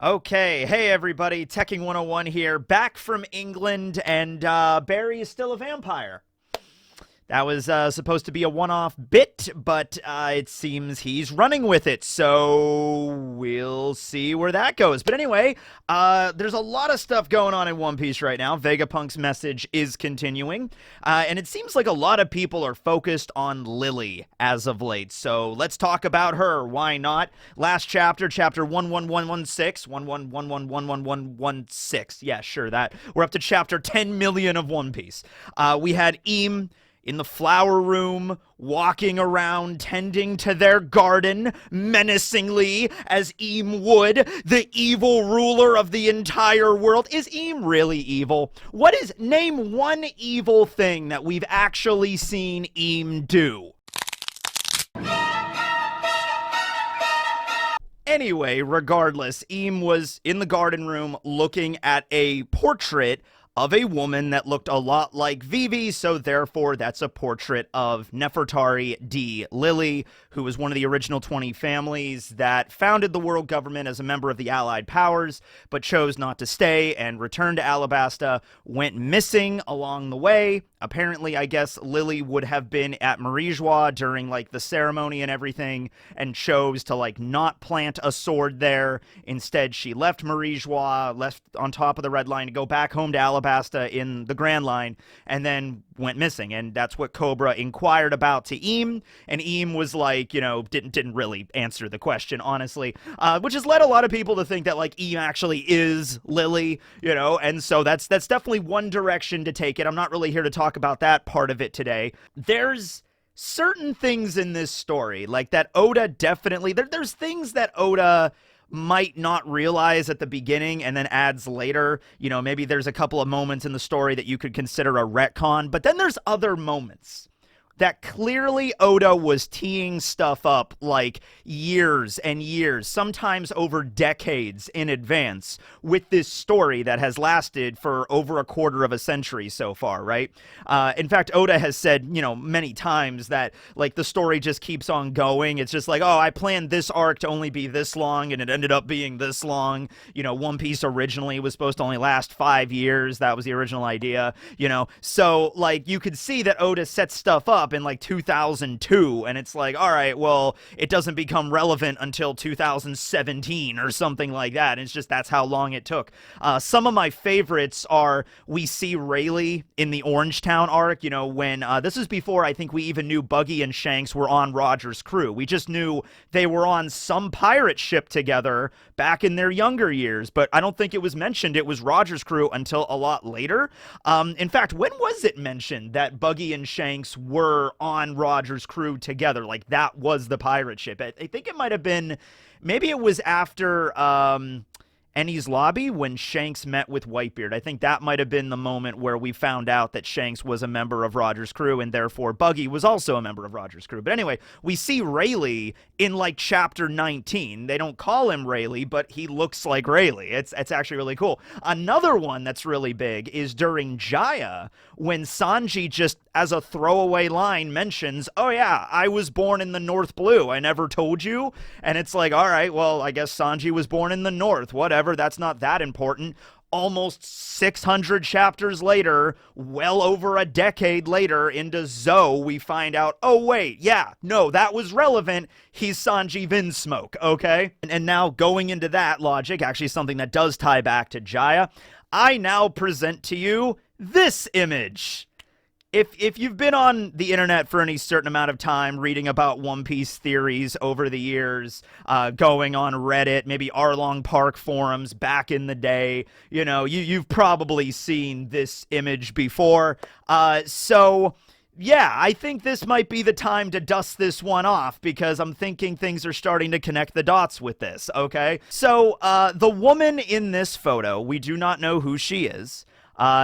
Okay, hey everybody, Teching 101 here, back from England, and Barry is still a vampire. That was supposed to be a one-off bit, but it seems he's running with it, so we'll see where that goes. But anyway, there's a lot of stuff going on in One Piece right now. Vegapunk's message is continuing, and it seems like a lot of people are focused on Lily as of late, so let's talk about her. Why not? Last chapter, chapter 11116, 111111116. Yeah, sure, that. We're up to chapter 10 million of One Piece. We had Eam in the flower room, walking around, tending to their garden, menacingly, as Eam would, the evil ruler of the entire world. Is Eam really evil? Name one evil thing that we've actually seen Eam do. Anyway, regardless, Eam was in the garden room looking at a portrait of a woman that looked a lot like Vivi, so therefore that's a portrait of Nefertari D. Lily, who was one of the original 20 families that founded the world government as a member of the Allied Powers, but chose not to stay and returned to Alabasta, went missing along the way. Apparently, I guess Lily would have been at Marijois during, like, the ceremony and everything, and chose to, like, not plant a sword there. Instead, she left Marijois, left on top of the Red Line to go back home to Alabasta in the Grand Line, and then went missing. And that's what Cobra inquired about to Eam, and Eam was like, didn't really answer the question, honestly, which has led a lot of people to think that, like, Eam actually is Lily, and so that's definitely one direction to take it. I'm not really here to talk about that part of it today. There's certain things in this story, like that Oda definitely, there's things that Oda might not realize at the beginning and then adds later. Maybe there's a couple of moments in the story that you could consider a retcon, but then there's other moments that clearly Oda was teeing stuff up like years and years, sometimes over decades in advance, with this story that has lasted for over a quarter of a century so far, right? In fact, Oda has said, many times that, like, the story just keeps on going. It's just like, oh, I planned this arc to only be this long, and it ended up being this long. One Piece originally was supposed to only last 5 years. That was the original idea, So, like, you could see that Oda set stuff up in like 2002, and it's like, all right, well, it doesn't become relevant until 2017 or something like that. And it's just, that's how long it took. Some of my favorites are, we see Rayleigh in the Orangetown arc, when this is before I think we even knew Buggy and Shanks were on Roger's crew. We just knew they were on some pirate ship together back in their younger years, but I don't think it was mentioned it was Roger's crew until a lot later. In fact, when was it mentioned that Buggy and Shanks were on Roger's crew together? Like, that was the pirate ship. I think it might have been, maybe it was after Ennie's Lobby when Shanks met with Whitebeard. I think that might have been the moment where we found out that Shanks was a member of Roger's crew, and therefore Buggy was also a member of Roger's crew. But anyway, we see Rayleigh in, like, chapter 19. They don't call him Rayleigh, but he looks like Rayleigh. It's actually really cool. Another one that's really big is during Jaya, when Sanji just, as a throwaway line, mentions, oh yeah, I was born in the North Blue. I never told you. And it's like, all right, well, I guess Sanji was born in the North. Whatever. That's not that important. Almost 600 chapters later, well over a decade later, into Zoe, we find out, oh wait, yeah, no, that was relevant. He's Sanji Vinsmoke, okay? And now going into that logic, actually something that does tie back to Jaya, I now present to you this image. If you've been on the internet for any certain amount of time, reading about One Piece theories over the years, going on Reddit, maybe Arlong Park forums back in the day, you've probably seen this image before. So yeah, I think this might be the time to dust this one off, because I'm thinking things are starting to connect the dots with this, okay? So, the woman in this photo, we do not know who she is.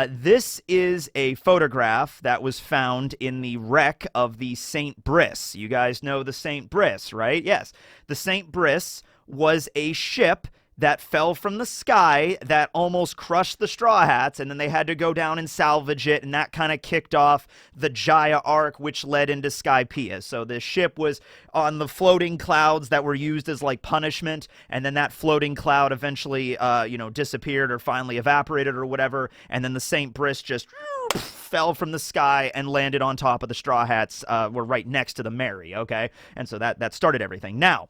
This is a photograph that was found in the wreck of the St. Briss. You guys know the St. Briss, right? Yes. The St. Briss was a ship that fell from the sky that almost crushed the Straw Hats, and then they had to go down and salvage it, and that kind of kicked off the Jaya arc, which led into Skypiea. So the ship was on the floating clouds that were used as like punishment, and then that floating cloud eventually, disappeared or finally evaporated or whatever, and then the St. Briss just fell from the sky and landed on top of the Straw Hats, were right next to the Mary, okay? And so that started everything. Now,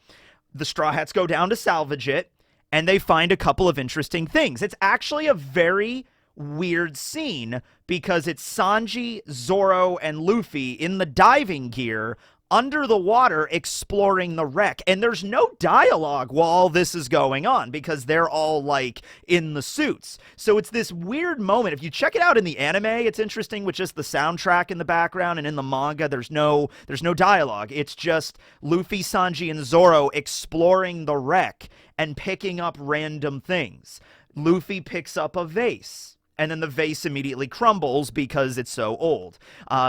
the Straw Hats go down to salvage it, and they find a couple of interesting things. It's actually a very weird scene because it's Sanji, Zoro, and Luffy in the diving gear under the water exploring the wreck. And there's no dialogue while all this is going on because they're all like in the suits. So it's this weird moment. If you check it out in the anime, it's interesting with just the soundtrack in the background, and in the manga there's no dialogue. It's just Luffy, Sanji, and Zoro exploring the wreck and picking up random things. Luffy picks up a vase, and then the vase immediately crumbles because it's so old.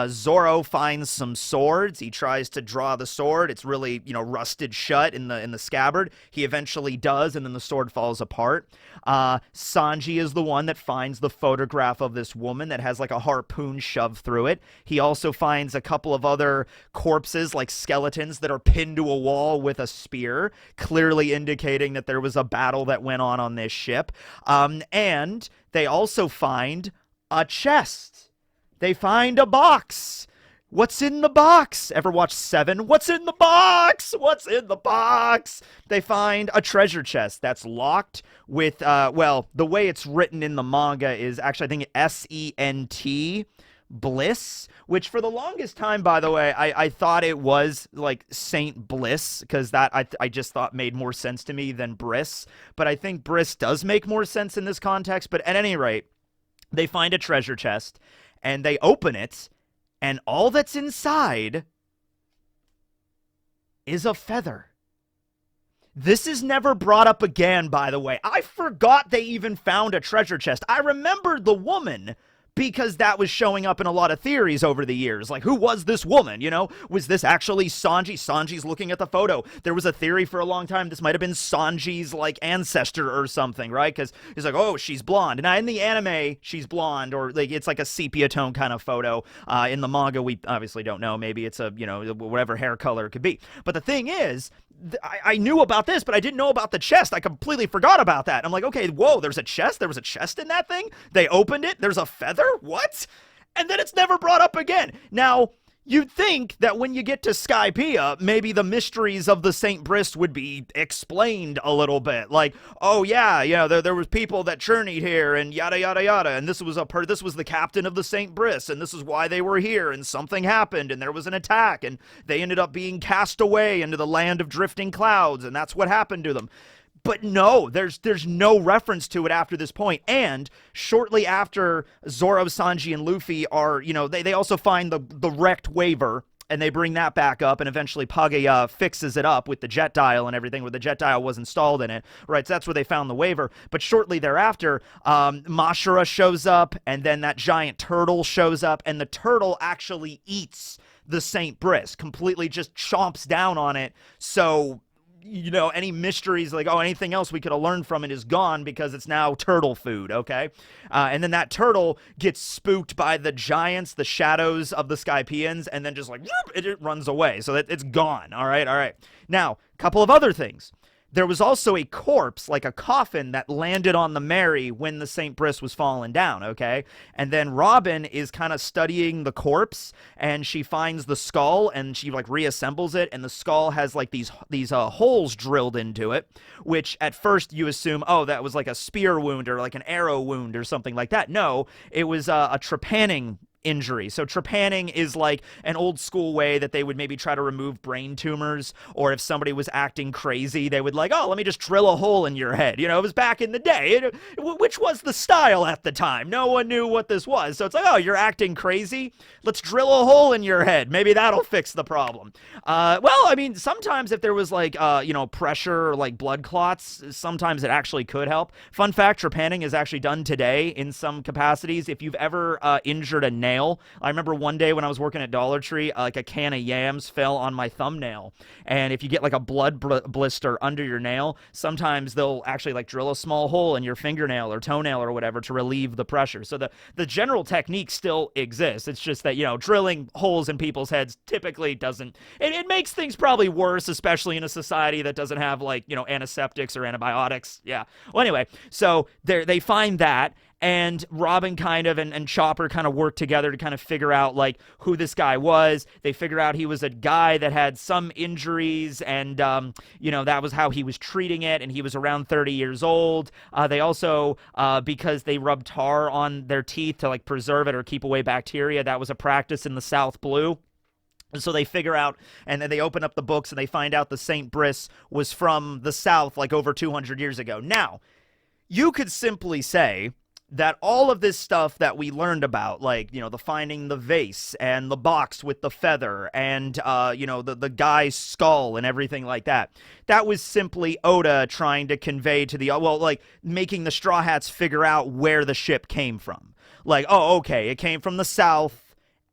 Zoro finds some swords. He tries to draw the sword. It's really, rusted shut in the scabbard. He eventually does, and then the sword falls apart. Sanji is the one that finds the photograph of this woman that has like a harpoon shoved through it. He also finds a couple of other corpses, like skeletons, that are pinned to a wall with a spear, clearly indicating that there was a battle that went on this ship. And they also find a chest. They find a box. What's in the box? Ever watch Seven? What's in the box? What's in the box? They find a treasure chest that's locked with, the way it's written in the manga is actually, I think, S-E-N-T, Bliss, which for the longest time, by the way, I thought it was like Saint Bliss, because that I just thought made more sense to me than Briss. But I think Briss does make more sense in this context. But at any rate, they find a treasure chest and they open it, and all that's inside is a feather. This is never brought up again, by the way. I forgot they even found a treasure chest. I remembered the woman because that was showing up in a lot of theories over the years. Like, who was this woman, Was this actually Sanji? Sanji's looking at the photo. There was a theory for a long time this might have been Sanji's, like, ancestor or something, right? Because he's like, oh, she's blonde. Now, in the anime, she's blonde, or, like, it's like a sepia tone kind of photo. In the manga, we obviously don't know. Maybe it's a, whatever hair color it could be. But the thing is, I knew about this, but I didn't know about the chest. I completely forgot about that. I'm like, okay, whoa, there's a chest? There was a chest in that thing? They opened it? There's a feather? What? And then it's never brought up again. Now, you'd think that when you get to Skypiea, maybe the mysteries of the St. Briss would be explained a little bit. Like, oh yeah, there was people that journeyed here and yada yada yada, and this was the captain of the St. Briss, and this is why they were here, and something happened, and there was an attack, and they ended up being cast away into the land of drifting clouds, and that's what happened to them. But no, there's no reference to it after this point. And shortly after Zoro, Sanji, and Luffy are, they also find the wrecked waver, and they bring that back up, and eventually Page fixes it up with the jet dial and everything, where the jet dial was installed in it, right? So that's where they found the waver. But shortly thereafter, Mashura shows up, and then that giant turtle shows up, and the turtle actually eats the St. Briss, completely just chomps down on it. So any mysteries, like, oh, anything else we could have learned from it is gone because it's now turtle food, okay? And then that turtle gets spooked by the giants, the shadows of the Skypieans, and then just like, it runs away. So it's gone, all right? Now, a couple of other things. There was also a corpse, like a coffin, that landed on the Mary when the St. Briss was falling down, okay? And then Robin is kind of studying the corpse, and she finds the skull, and she, like, reassembles it, and the skull has, like, these holes drilled into it, which at first you assume, oh, that was, like, a spear wound or, like, an arrow wound or something like that. No, it was a trepanning injury. So trepanning is like an old school way that they would maybe try to remove brain tumors, or if somebody was acting crazy, they would like, oh, let me just drill a hole in your head. It was back in the day, which was the style at the time. No one knew what this was. So it's like, oh, you're acting crazy? Let's drill a hole in your head. Maybe that'll fix the problem. Sometimes if there was like, pressure or like blood clots, sometimes it actually could help. Fun fact, trepanning is actually done today in some capacities. If you've ever injured a nail, nail. I remember one day when I was working at Dollar Tree, like a can of yams fell on my thumbnail. And if you get like a blood blister under your nail, sometimes they'll actually like drill a small hole in your fingernail or toenail or whatever to relieve the pressure. So the general technique still exists. It's just that, drilling holes in people's heads typically doesn't, it makes things probably worse, especially in a society that doesn't have like, antiseptics or antibiotics. Yeah. Well, anyway, so they find that, and Robin kind of and Chopper kind of work together to kind of figure out like who this guy was. They figure out he was a guy that had some injuries, and that was how he was treating it, and he was around 30 years old. They also, because they rubbed tar on their teeth to like preserve it or keep away bacteria, that was a practice in the South Blue. So they figure out, and then they open up the books and they find out the St. Briss was from the South like over 200 years ago. Now, you could simply say that all of this stuff that we learned about, like, the finding the vase and the box with the feather and, the guy's skull and everything like that, that was simply Oda trying to convey to making the Straw Hats figure out where the ship came from. Like, oh, okay, it came from the South.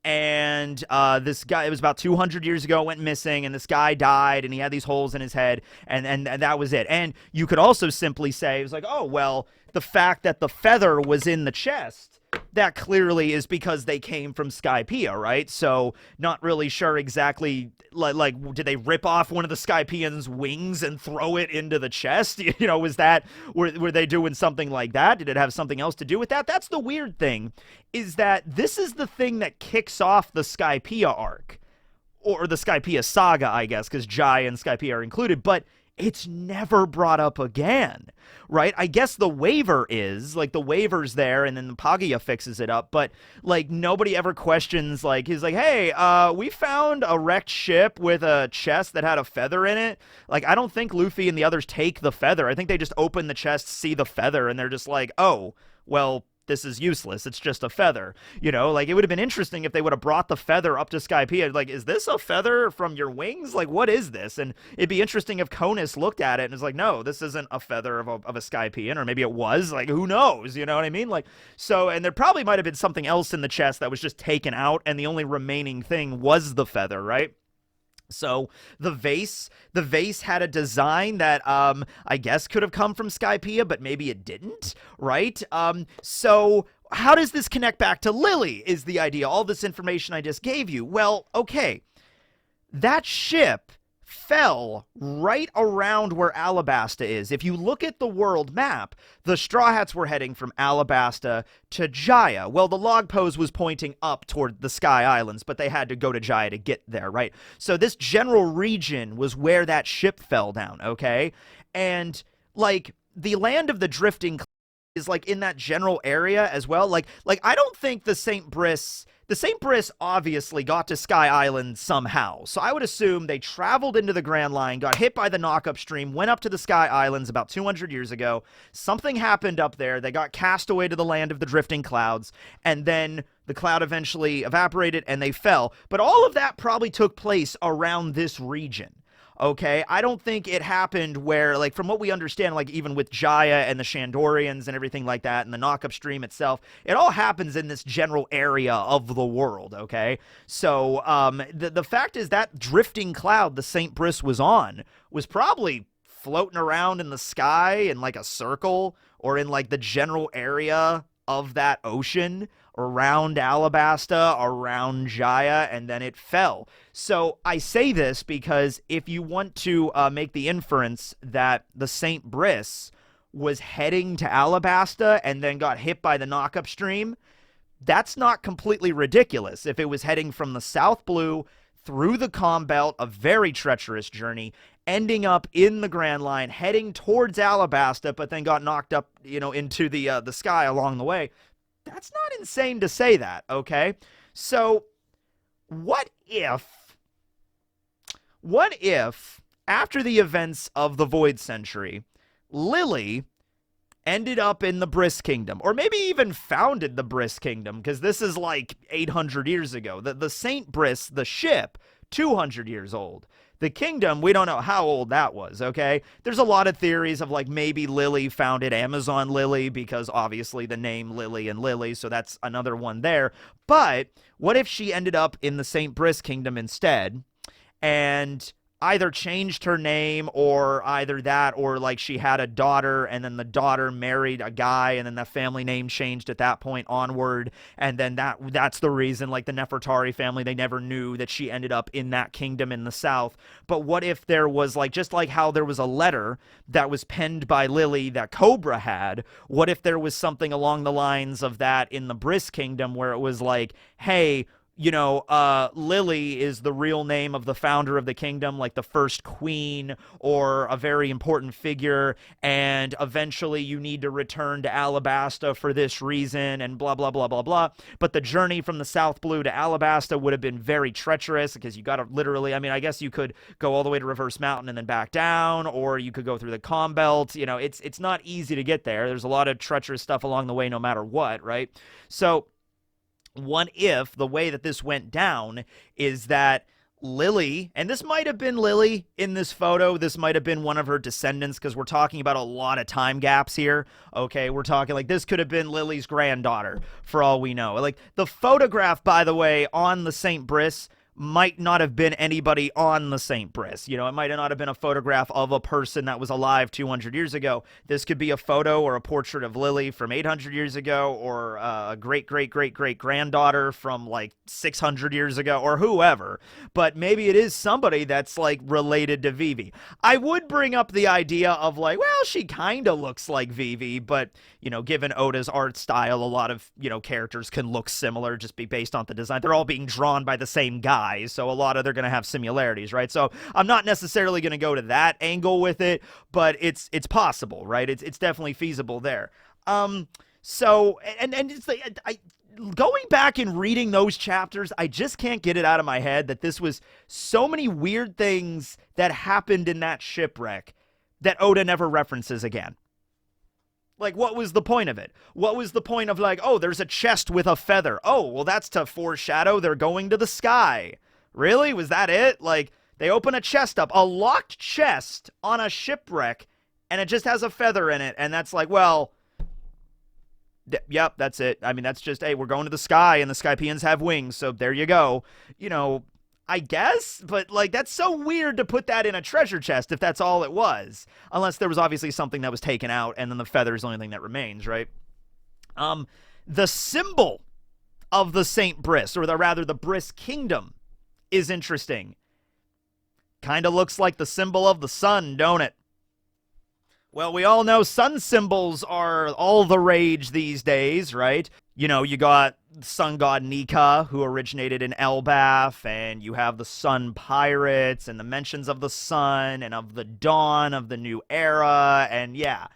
And this guy, it was about 200 years ago, went missing, and this guy died, and he had these holes in his head, and that was it. And you could also simply say, it was like, oh, well, the fact that the feather was in the chest, that clearly is because they came from Skypiea, right? So not really sure exactly, like did they rip off one of the Skypieans' wings and throw it into the chest? Was that, were they doing something like that? Did it have something else to do with that? That's the weird thing, is that this is the thing that kicks off the Skypiea arc, or the Skypiea saga, I guess, because Jai and Skypiea are included, but it's never brought up again, right? I guess the waiver is, like, the waiver's there, and then the Pagaya fixes it up, but, like, nobody ever questions, like, he's like, hey, we found a wrecked ship with a chest that had a feather in it. Like, I don't think Luffy and the others take the feather. I think they just open the chest, see the feather, and they're just like, oh, well, this is useless. It's just a feather. Like, it would have been interesting if they would have brought the feather up to Skypiea. Like, is this a feather from your wings? Like, what is this? And it'd be interesting if Conus looked at it and was like, no, this isn't a feather of a Skypiean, or maybe it was. Like, who knows? You know what I mean? Like, so, and there probably might have been something else in the chest that was just taken out, and the only remaining thing was the feather, right? So the vase had a design that I guess could have come from Skypiea, but maybe it didn't, right? So how does this connect back to Lily is the idea. All this information I just gave you. Well, okay, that ship fell right around where Alabasta is. If you look at the world map, the Straw Hats were heading from Alabasta to Jaya. Well, the log pose was pointing up toward the Sky Islands, but they had to go to Jaya to get there, right? So this general region was where that ship fell down, okay? And, like, the land of the drifting is, like, in that general area as well. Like I don't think the St. Briss obviously got to Sky Island somehow. So I would assume they traveled into the Grand Line, got hit by the knock-up stream, went up to the Sky Islands about 200 years ago. Something happened up there. They got cast away to the land of the drifting clouds, and then the cloud eventually evaporated and they fell. But all of that probably took place around this region. Okay, I don't think it happened where, like, from what we understand, like, even with Jaya and the Shandorians and everything like that, and the knock-up stream itself, it all happens in this general area of the world, okay? So, the fact is that drifting cloud the St. Briss was on was probably floating around in the sky in, like, a circle, or in, like, the general area of that ocean, around Alabasta, around Jaya, and then it fell. So I say this because if you want to make the inference that the St. Briss was heading to Alabasta and then got hit by the knock-up stream, that's not completely ridiculous. If it was heading from the South Blue through the Calm Belt, a very treacherous journey, ending up in the Grand Line, heading towards Alabasta, but then got knocked up, into the sky along the way, that's not insane to say that, okay? So, what if, after the events of the Void Century, Lily ended up in the Briss Kingdom, or maybe even founded the Briss Kingdom, because this is like 800 years ago. The St. Briss, the ship, 200 years old. The kingdom, we don't know how old that was, okay? There's a lot of theories of like maybe Lily founded Amazon Lily because obviously the name Lily and Lily, so that's another one there. But what if she ended up in the St. Briss kingdom instead and either changed her name or either that or like she had a daughter and then the daughter married a guy and then the family name changed at that point onward, and then that's the reason like the Nefertari family, they never knew that she ended up in that kingdom in the south. But what if there was like, just like how there was a letter that was penned by Lily that Cobra had, what if there was something along the lines of that in the Briss kingdom where it was like, hey, you know, Lily is the real name of the founder of the kingdom, like the first queen or a very important figure, and eventually you need to return to Alabasta for this reason, and blah, blah, blah, blah, blah. But the journey from the South Blue to Alabasta would have been very treacherous because you got to literally, I mean, I guess you could go all the way to Reverse Mountain and then back down, or you could go through the Calm Belt. You know, it's not easy to get there. There's a lot of treacherous stuff along the way no matter what, right? So what if the way that this went down is that Lily, and this might have been Lily in this photo, this might have been one of her descendants, because we're talking about a lot of time gaps here, okay? We're talking like this could have been Lily's granddaughter, for all we know. Like, the photograph, by the way, on the St. Briss might not have been anybody on the St. Briss. You know, it might not have been a photograph of a person that was alive 200 years ago. This could be a photo or a portrait of Lily from 800 years ago, or a great-great-great-great-granddaughter from like 600 years ago, or whoever. But maybe it is somebody that's like related to Vivi. I would bring up the idea of like, well, she kind of looks like Vivi, but, you know, given Oda's art style, a lot of, you know, characters can look similar just be based on the design. They're all being drawn by the same guy. So a lot of they're going to have similarities, right? So I'm not necessarily going to go to that angle with it, but it's possible, right? It's definitely feasible there. So and it's like going back and reading those chapters, I just can't get it out of my head that this was so many weird things that happened in that shipwreck that Oda never references again. Like, what was the point of it? What was the point of, like, oh, there's a chest with a feather. Oh, well, that's to foreshadow they're going to the sky. Really? Was that it? Like, they open a chest up, a locked chest on a shipwreck, and it just has a feather in it. And that's like, well, yep, that's it. I mean, that's just, hey, we're going to the sky, and the Skypians have wings, so there you go. You know, I guess, but like that's so weird to put that in a treasure chest if that's all it was, unless there was obviously something that was taken out and then the feather is the only thing that remains, right? The symbol of the St. Briss, or rather the Briss Kingdom, is interesting. Kind of looks like the symbol of the sun, don't it? Well, we all know sun symbols are all the rage these days, right? You know, you got sun god Nika, who originated in Elbaf, and you have the sun pirates, and the mentions of the sun, and of the dawn of the new era, and yeah.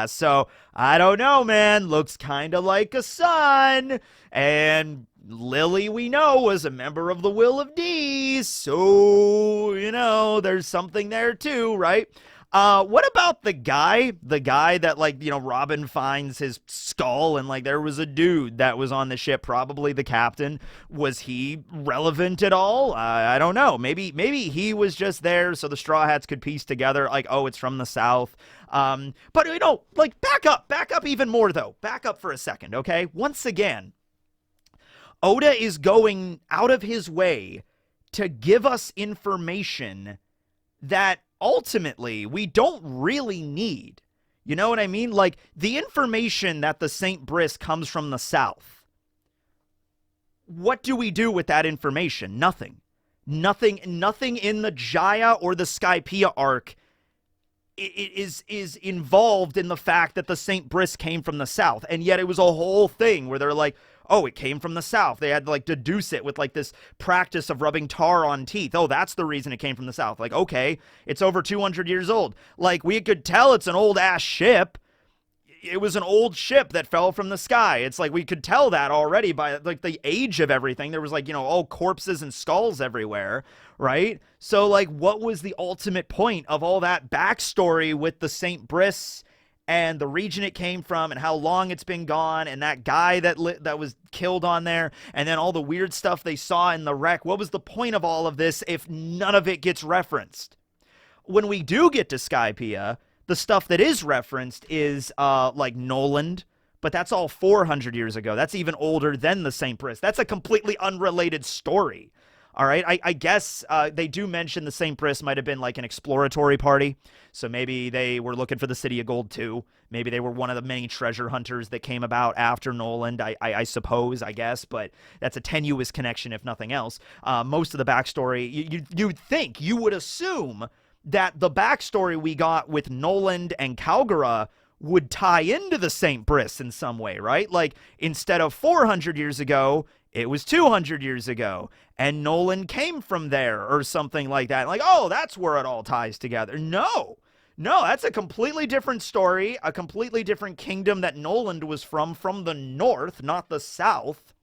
So, I don't know, man. Looks kind of like a sun, and Lily, we know, was a member of the Will of D, so, you know, there's something there too, right? What about the guy that, like, you know, Robin finds his skull and, like, there was a dude that was on the ship, probably the captain. Was he relevant at all? I don't know. Maybe he was just there so the Straw Hats could piece together, like, oh, it's from the South. But, you know, like, back up even more, though. Back up for a second, okay? Once again, Oda is going out of his way to give us information that ultimately we don't really need. You know what I mean? Like, the information that the St. Briss comes from the South. What do we do with that information? Nothing in the Jaya or the Skypiea arc is involved in the fact that the St. Briss came from the South. And yet it was a whole thing where they're like, oh, it came from the South. They had to, like, deduce it with, like, this practice of rubbing tar on teeth. Oh, that's the reason it came from the South. Like, okay, it's over 200 years old. Like, we could tell it's an old-ass ship. It was an old ship that fell from the sky. It's like we could tell that already by, like, the age of everything. There was, like, you know, all corpses and skulls everywhere, right? So, like, what was the ultimate point of all that backstory with the St. Briss and the region it came from and how long it's been gone, and that guy that was killed on there, and then all the weird stuff they saw in the wreck. What was the point of all of this if none of it gets referenced? When we do get to Skypiea, the stuff that is referenced is like Noland, but that's all 400 years ago. That's even older than the St. Briss. That's a completely unrelated story. All right, I guess they do mention the St. Briss might have been like an exploratory party. So maybe they were looking for the City of Gold too. Maybe they were one of the many treasure hunters that came about after Noland, I suppose, I guess. But that's a tenuous connection, if nothing else. Most of the backstory, you'd think, you would assume that the backstory we got with Noland and Calgara would tie into the St. Briss in some way, right? Like, instead of 400 years ago, it was 200 years ago, and Noland came from there or something like that. Like, oh, that's where it all ties together. No, that's a completely different story, a completely different kingdom that Noland was from the north, not the south.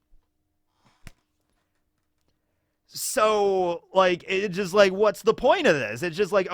So, like, it's just like, what's the point of this? It's just like,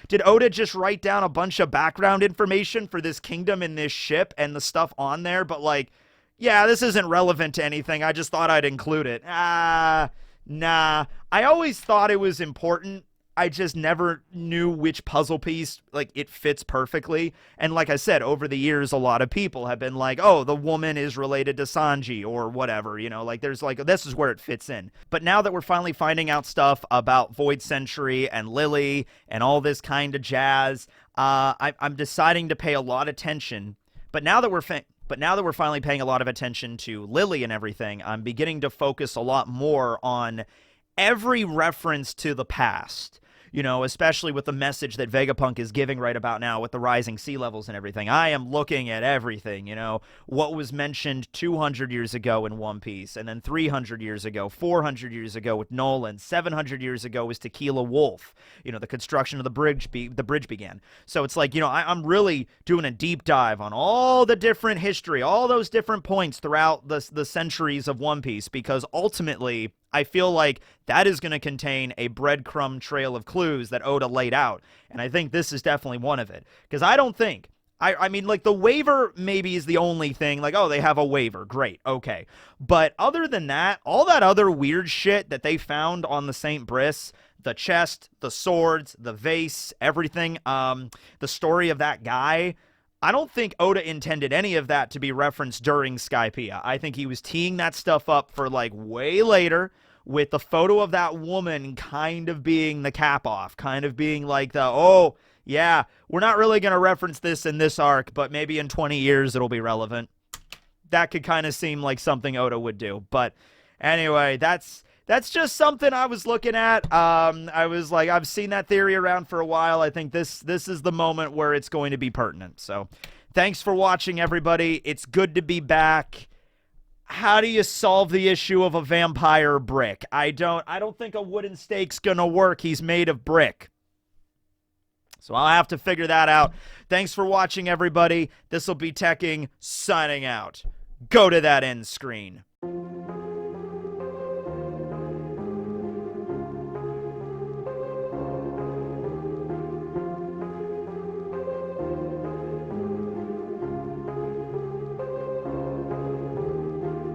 did Oda just write down a bunch of background information for this kingdom in this ship and the stuff on there, but like, yeah, this isn't relevant to anything. I just thought I'd include it. Nah. I always thought it was important. I just never knew which puzzle piece, like, it fits perfectly. And like I said, over the years, a lot of people have been like, oh, the woman is related to Sanji or whatever, you know, like, there's like, this is where it fits in. But now that we're finally finding out stuff about Void Century and Lily and all this kind of jazz, I'm deciding to pay a lot of attention. But now that we're finally paying a lot of attention to Lily and everything, I'm beginning to focus a lot more on every reference to the past. You know, especially with the message that Vegapunk is giving right about now with the rising sea levels and everything. I am looking at everything, you know, what was mentioned 200 years ago in One Piece, and then 300 years ago, 400 years ago with Nolan, 700 years ago was Tequila Wolf. You know, the construction of the bridge began. So it's like, you know, I'm really doing a deep dive on all the different history, all those different points throughout the centuries of One Piece, because ultimately I feel like that is going to contain a breadcrumb trail of clues that Oda laid out. And I think this is definitely one of it. Because I don't think, I mean, like, the waiver maybe is the only thing. Like, oh, they have a waiver. Great. Okay. But other than that, all that other weird shit that they found on the St. Briss, the chest, the swords, the vase, everything, the story of that guy, I don't think Oda intended any of that to be referenced during Skypiea. I think he was teeing that stuff up for, like, way later, with the photo of that woman kind of being the cap-off, kind of being like the, oh, yeah, we're not really going to reference this in this arc, but maybe in 20 years it'll be relevant. That could kind of seem like something Oda would do. But anyway, that's just something I was looking at. I was like, I've seen that theory around for a while. I think this is the moment where it's going to be pertinent. So thanks for watching, everybody. It's good to be back. How do you solve the issue of a vampire brick? I don't think a wooden stake's gonna work. He's made of brick. So I'll have to figure that out. Thanks for watching, everybody. This will be Teching, signing out. Go to that end screen.